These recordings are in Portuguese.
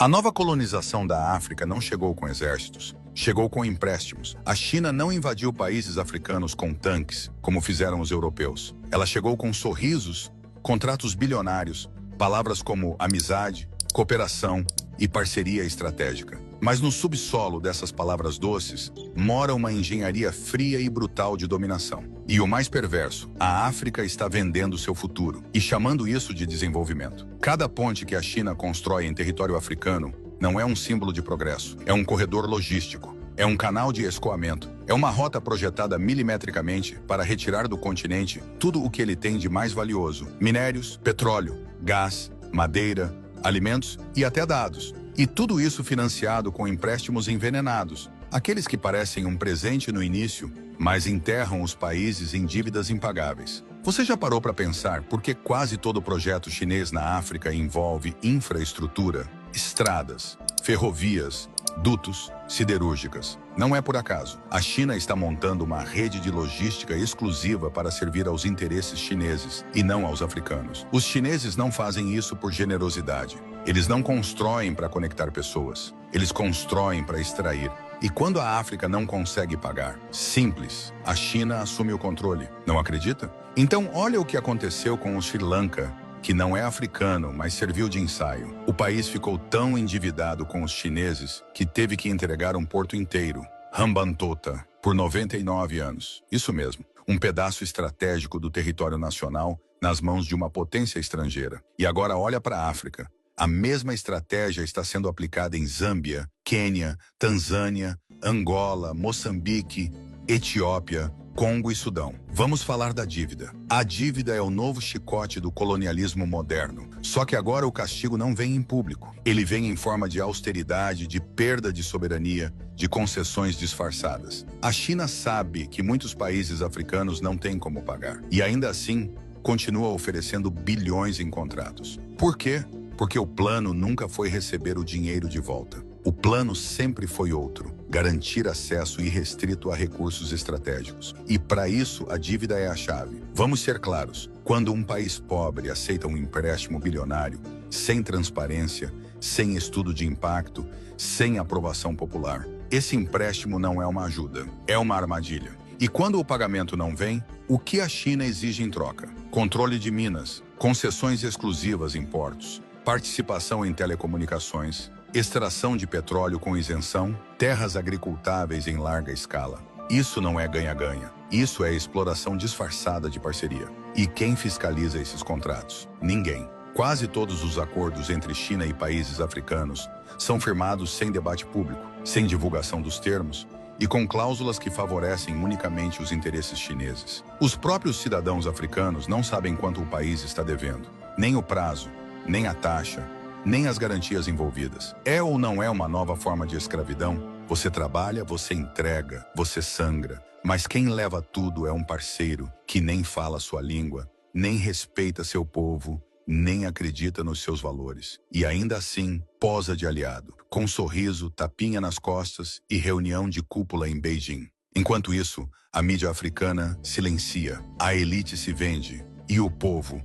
A nova colonização da África não chegou com exércitos, chegou com empréstimos. A China não invadiu países africanos com tanques, como fizeram os europeus. Ela chegou com sorrisos, contratos bilionários, palavras como amizade, cooperação e parceria estratégica. Mas no subsolo dessas palavras doces, mora uma engenharia fria e brutal de dominação. E o mais perverso, a África está vendendo seu futuro e chamando isso de desenvolvimento. Cada ponte que a China constrói em território africano não é um símbolo de progresso, é um corredor logístico, é um canal de escoamento, é uma rota projetada milimetricamente para retirar do continente tudo o que ele tem de mais valioso: minérios, petróleo, gás, madeira, alimentos e até dados. E tudo isso financiado com empréstimos envenenados, aqueles que parecem um presente no início, mas enterram os países em dívidas impagáveis. Você já parou para pensar por que quase todo projeto chinês na África envolve infraestrutura, estradas, ferrovias, dutos, siderúrgicas? Não é por acaso. A China está montando uma rede de logística exclusiva para servir aos interesses chineses e não aos africanos. Os chineses não fazem isso por generosidade. Eles não constroem para conectar pessoas. Eles constroem para extrair. E quando a África não consegue pagar, simples, a China assume o controle. Não acredita? Então olha o que aconteceu com o Sri Lanka, que não é africano, mas serviu de ensaio. O país ficou tão endividado com os chineses que teve que entregar um porto inteiro, Hambantota, por 99 anos. Isso mesmo, um pedaço estratégico do território nacional nas mãos de uma potência estrangeira. E agora olha para a África. A mesma estratégia está sendo aplicada em Zâmbia, Quênia, Tanzânia, Angola, Moçambique, Etiópia, Congo e Sudão. Vamos falar da dívida. A dívida é o novo chicote do colonialismo moderno. Só que agora o castigo não vem em público. Ele vem em forma de austeridade, de perda de soberania, de concessões disfarçadas. A China sabe que muitos países africanos não têm como pagar. E ainda assim, continua oferecendo bilhões em contratos. Por quê? Porque o plano nunca foi receber o dinheiro de volta. O plano sempre foi outro: garantir acesso irrestrito a recursos estratégicos. E para isso, a dívida é a chave. Vamos ser claros: quando um país pobre aceita um empréstimo bilionário, sem transparência, sem estudo de impacto, sem aprovação popular, esse empréstimo não é uma ajuda, é uma armadilha. E quando o pagamento não vem, o que a China exige em troca? Controle de minas, concessões exclusivas em portos, participação em telecomunicações, extração de petróleo com isenção, terras agricultáveis em larga escala. Isso não é ganha-ganha. Isso é exploração disfarçada de parceria. E quem fiscaliza esses contratos? Ninguém. Quase todos os acordos entre China e países africanos são firmados sem debate público, sem divulgação dos termos e com cláusulas que favorecem unicamente os interesses chineses. Os próprios cidadãos africanos não sabem quanto o país está devendo, nem o prazo, nem a taxa, nem as garantias envolvidas. É ou não é uma nova forma de escravidão? Você trabalha, você entrega, você sangra, mas quem leva tudo é um parceiro que nem fala sua língua, nem respeita seu povo, nem acredita nos seus valores. E ainda assim, posa de aliado, com sorriso, tapinha nas costas e reunião de cúpula em Beijing. Enquanto isso, a mídia africana silencia, a elite se vende e o povo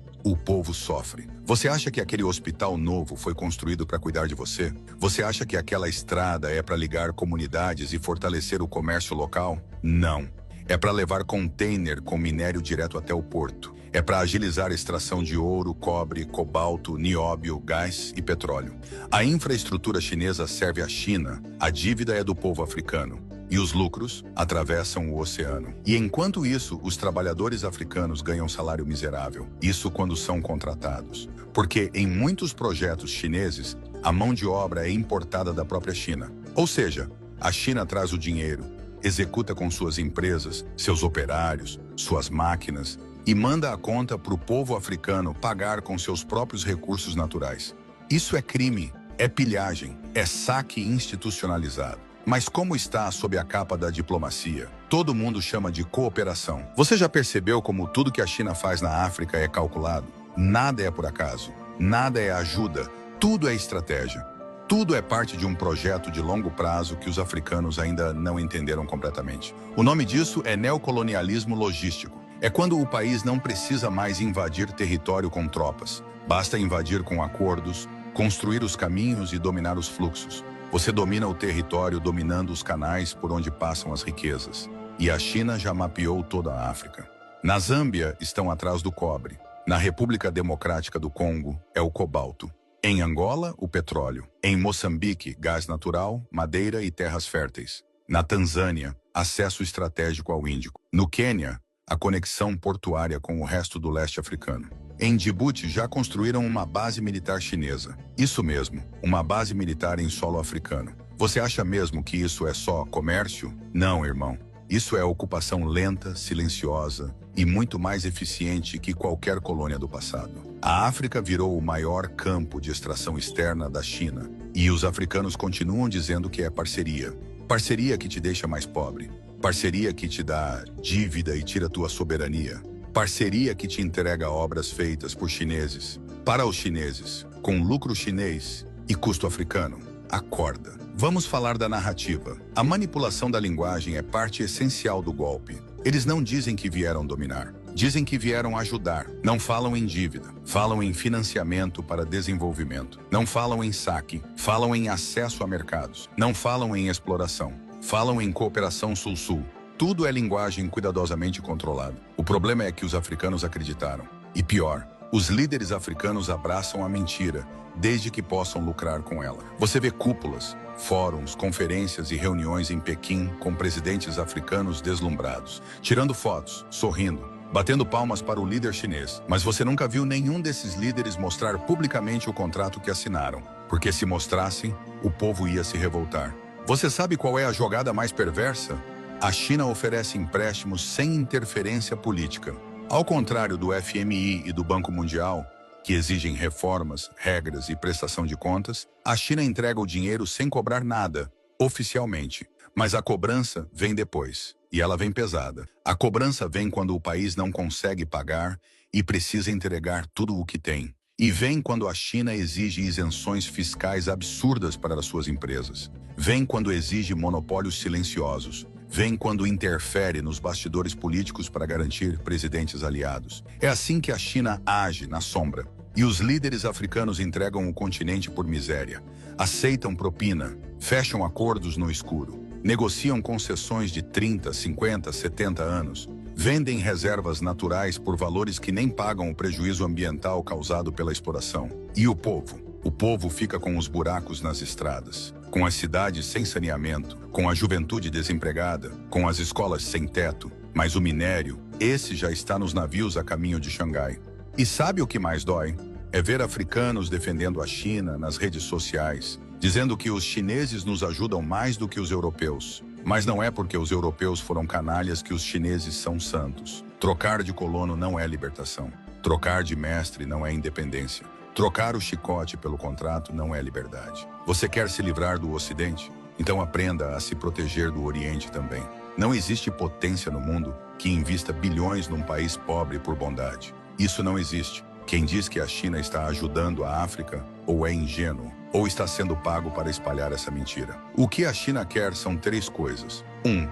sofre. Você acha que aquele hospital novo foi construído para cuidar de você? Você acha que aquela estrada é para ligar comunidades e fortalecer o comércio local? Não. É para levar container com minério direto até o porto. É para agilizar a extração de ouro, cobre, cobalto, nióbio, gás e petróleo. A infraestrutura chinesa serve à China, a dívida é do povo africano. E os lucros atravessam o oceano. E enquanto isso, os trabalhadores africanos ganham salário miserável. Isso quando são contratados. Porque em muitos projetos chineses, a mão de obra é importada da própria China. Ou seja, a China traz o dinheiro, executa com suas empresas, seus operários, suas máquinas e manda a conta para o povo africano pagar com seus próprios recursos naturais. Isso é crime, é pilhagem, é saque institucionalizado. Mas como está sob a capa da diplomacia? Todo mundo chama de cooperação. Você já percebeu como tudo que a China faz na África é calculado? Nada é por acaso, nada é ajuda, tudo é estratégia. Tudo é parte de um projeto de longo prazo que os africanos ainda não entenderam completamente. O nome disso é neocolonialismo logístico. É quando o país não precisa mais invadir território com tropas. Basta invadir com acordos, construir os caminhos e dominar os fluxos. Você domina o território dominando os canais por onde passam as riquezas. E a China já mapeou toda a África. Na Zâmbia estão atrás do cobre. Na República Democrática do Congo é o cobalto. Em Angola, o petróleo. Em Moçambique, gás natural, madeira e terras férteis. Na Tanzânia, acesso estratégico ao Índico. No Quênia, a conexão portuária com o resto do leste africano. Em Djibouti já construíram uma base militar chinesa. Isso mesmo, uma base militar em solo africano. Você acha mesmo que isso é só comércio? Não, irmão. Isso é ocupação lenta, silenciosa e muito mais eficiente que qualquer colônia do passado. A África virou o maior campo de extração externa da China. E os africanos continuam dizendo que é parceria. Parceria que te deixa mais pobre. Parceria que te dá dívida e tira tua soberania. Parceria que te entrega obras feitas por chineses, para os chineses, com lucro chinês e custo africano. Acorda. Vamos falar da narrativa. A manipulação da linguagem é parte essencial do golpe. Eles não dizem que vieram dominar. Dizem que vieram ajudar. Não falam em dívida. Falam em financiamento para desenvolvimento. Não falam em saque. Falam em acesso a mercados. Não falam em exploração. Falam em cooperação sul-sul. Tudo é linguagem cuidadosamente controlada. O problema é que os africanos acreditaram. E pior, os líderes africanos abraçam a mentira, desde que possam lucrar com ela. Você vê cúpulas, fóruns, conferências e reuniões em Pequim com presidentes africanos deslumbrados, tirando fotos, sorrindo, batendo palmas para o líder chinês. Mas você nunca viu nenhum desses líderes mostrar publicamente o contrato que assinaram, porque se mostrassem, o povo ia se revoltar. Você sabe qual é a jogada mais perversa? A China oferece empréstimos sem interferência política. Ao contrário do FMI e do Banco Mundial, que exigem reformas, regras e prestação de contas, a China entrega o dinheiro sem cobrar nada, oficialmente. Mas a cobrança vem depois, e ela vem pesada. A cobrança vem quando o país não consegue pagar e precisa entregar tudo o que tem. E vem quando a China exige isenções fiscais absurdas para as suas empresas. Vem quando exige monopólios silenciosos. Vem quando interfere nos bastidores políticos para garantir presidentes aliados. É assim que a China age na sombra. E os líderes africanos entregam o continente por miséria. Aceitam propina, fecham acordos no escuro, negociam concessões de 30, 50, 70 anos, vendem reservas naturais por valores que nem pagam o prejuízo ambiental causado pela exploração. E o povo? O povo fica com os buracos nas estradas, com as cidades sem saneamento, com a juventude desempregada, com as escolas sem teto. Mas o minério, esse já está nos navios a caminho de Xangai. E sabe o que mais dói? É ver africanos defendendo a China nas redes sociais, dizendo que os chineses nos ajudam mais do que os europeus. Mas não é porque os europeus foram canalhas que os chineses são santos. Trocar de colono não é libertação. Trocar de mestre não é independência. Trocar o chicote pelo contrato não é liberdade. Você quer se livrar do Ocidente? Então aprenda a se proteger do Oriente também. Não existe potência no mundo que invista bilhões num país pobre por bondade. Isso não existe. Quem diz que a China está ajudando a África ou é ingênuo, ou está sendo pago para espalhar essa mentira. O que a China quer são 3 coisas. 1.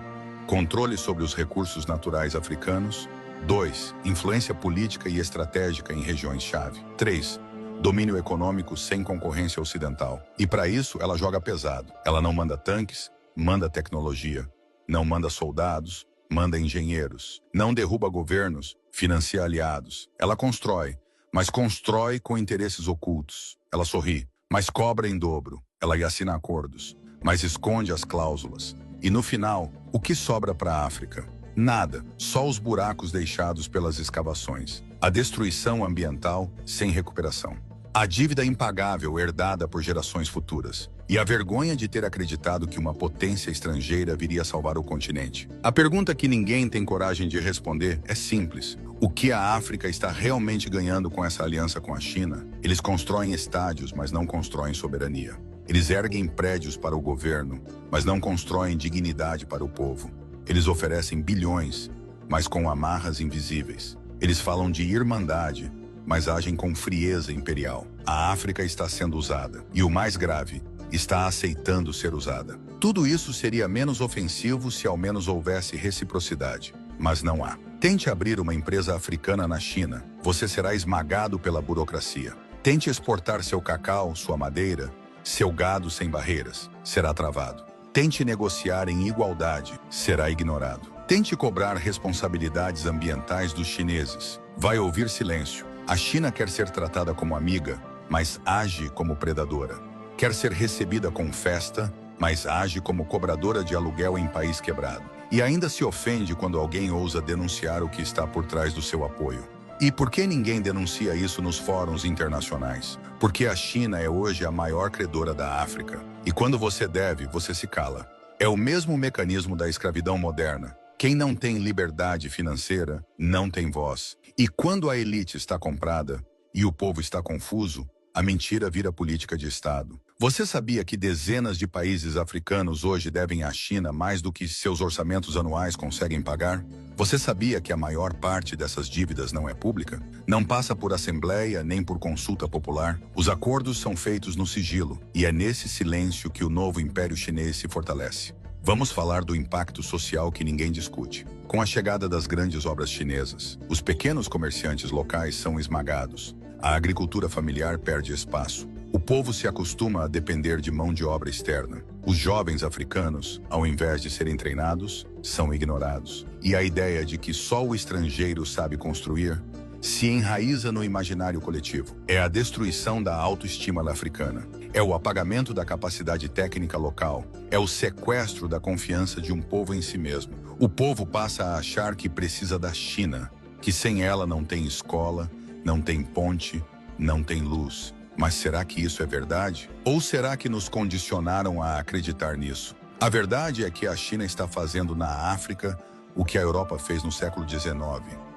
Controle sobre os recursos naturais africanos. 2. Influência política e estratégica em regiões-chave. 3. Domínio econômico sem concorrência ocidental. E para isso, ela joga pesado. Ela não manda tanques, manda tecnologia. Não manda soldados, manda engenheiros. Não derruba governos, financia aliados. Ela constrói, mas constrói com interesses ocultos. Ela sorri, mas cobra em dobro. Ela assina acordos, mas esconde as cláusulas. E no final, o que sobra para a África? Nada, só os buracos deixados pelas escavações. A destruição ambiental sem recuperação. A dívida impagável herdada por gerações futuras. E a vergonha de ter acreditado que uma potência estrangeira viria salvar o continente. A pergunta que ninguém tem coragem de responder é simples. O que a África está realmente ganhando com essa aliança com a China? Eles constroem estádios, mas não constroem soberania. Eles erguem prédios para o governo, mas não constroem dignidade para o povo. Eles oferecem bilhões, mas com amarras invisíveis. Eles falam de irmandade, mas agem com frieza imperial. A África está sendo usada. E o mais grave, está aceitando ser usada. Tudo isso seria menos ofensivo se ao menos houvesse reciprocidade. Mas não há. Tente abrir uma empresa africana na China. Você será esmagado pela burocracia. Tente exportar seu cacau, sua madeira, seu gado sem barreiras, será travado. Tente negociar em igualdade, será ignorado. Tente cobrar responsabilidades ambientais dos chineses, vai ouvir silêncio. A China quer ser tratada como amiga, mas age como predadora. Quer ser recebida com festa, mas age como cobradora de aluguel em país quebrado. E ainda se ofende quando alguém ousa denunciar o que está por trás do seu apoio. E por que ninguém denuncia isso nos fóruns internacionais? Porque a China é hoje a maior credora da África. E quando você deve, você se cala. É o mesmo mecanismo da escravidão moderna. Quem não tem liberdade financeira, não tem voz. E quando a elite está comprada e o povo está confuso, a mentira vira política de Estado. Você sabia que dezenas de países africanos hoje devem à China mais do que seus orçamentos anuais conseguem pagar? Você sabia que a maior parte dessas dívidas não é pública? Não passa por assembleia nem por consulta popular? Os acordos são feitos no sigilo, e é nesse silêncio que o novo Império Chinês se fortalece. Vamos falar do impacto social que ninguém discute. Com a chegada das grandes obras chinesas, os pequenos comerciantes locais são esmagados. A agricultura familiar perde espaço. O povo se acostuma a depender de mão de obra externa. Os jovens africanos, ao invés de serem treinados, são ignorados. E a ideia de que só o estrangeiro sabe construir se enraiza no imaginário coletivo. É a destruição da autoestima africana. É o apagamento da capacidade técnica local. É o sequestro da confiança de um povo em si mesmo. O povo passa a achar que precisa da China, que sem ela não tem escola, não tem ponte, não tem luz. Mas será que isso é verdade? Ou será que nos condicionaram a acreditar nisso? A verdade é que a China está fazendo na África o que a Europa fez no século XIX,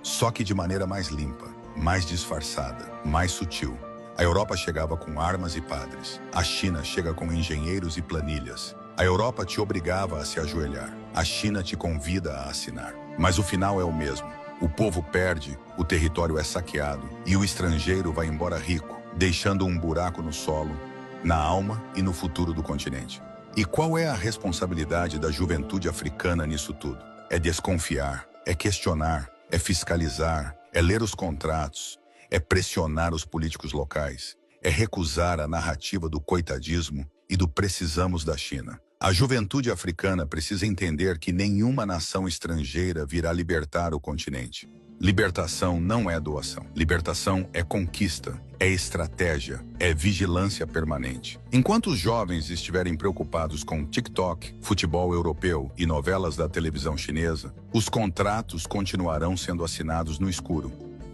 só que de maneira mais limpa, mais disfarçada, mais sutil. A Europa chegava com armas e padres. A China chega com engenheiros e planilhas. A Europa te obrigava a se ajoelhar. A China te convida a assinar. Mas o final é o mesmo. O povo perde, o território é saqueado e o estrangeiro vai embora rico, deixando um buraco no solo, na alma e no futuro do continente. E qual é a responsabilidade da juventude africana nisso tudo? É desconfiar, é questionar, é fiscalizar, é ler os contratos, é pressionar os políticos locais, é recusar a narrativa do coitadismo e do precisamos da China. A juventude africana precisa entender que nenhuma nação estrangeira virá libertar o continente. Libertação não é doação. Libertação é conquista, é estratégia, é vigilância permanente. Enquanto os jovens estiverem preocupados com TikTok, futebol europeu e novelas da televisão chinesa, os contratos continuarão sendo assinados no escuro.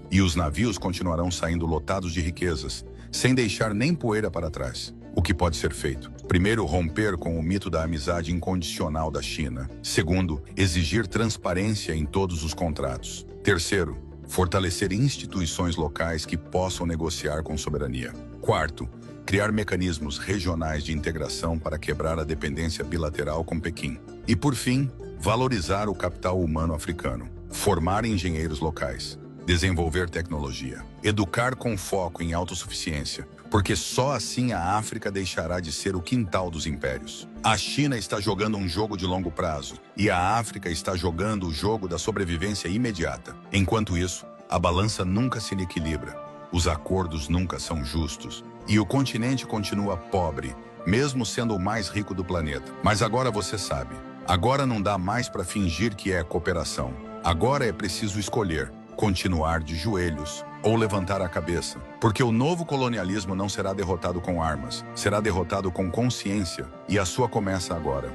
E os navios continuarão saindo lotados de riquezas, sem deixar nem poeira para trás. O que pode ser feito? Primeiro, romper com o mito da amizade incondicional da China. Segundo, exigir transparência em todos os contratos. Terceiro, fortalecer instituições locais que possam negociar com soberania. Quarto, criar mecanismos regionais de integração para quebrar a dependência bilateral com Pequim. E por fim, valorizar o capital humano africano. Formar engenheiros locais. Desenvolver tecnologia. Educar com foco em autossuficiência, porque só assim a África deixará de ser o quintal dos impérios. A China está jogando um jogo de longo prazo e a África está jogando o jogo da sobrevivência imediata. Enquanto isso, a balança nunca se equilibra, os acordos nunca são justos e o continente continua pobre, mesmo sendo o mais rico do planeta. Mas agora você sabe, agora não dá mais para fingir que é cooperação. Agora é preciso escolher. Continuar de joelhos ou levantar a cabeça, porque o novo colonialismo não será derrotado com armas, será derrotado com consciência, e a sua começa agora.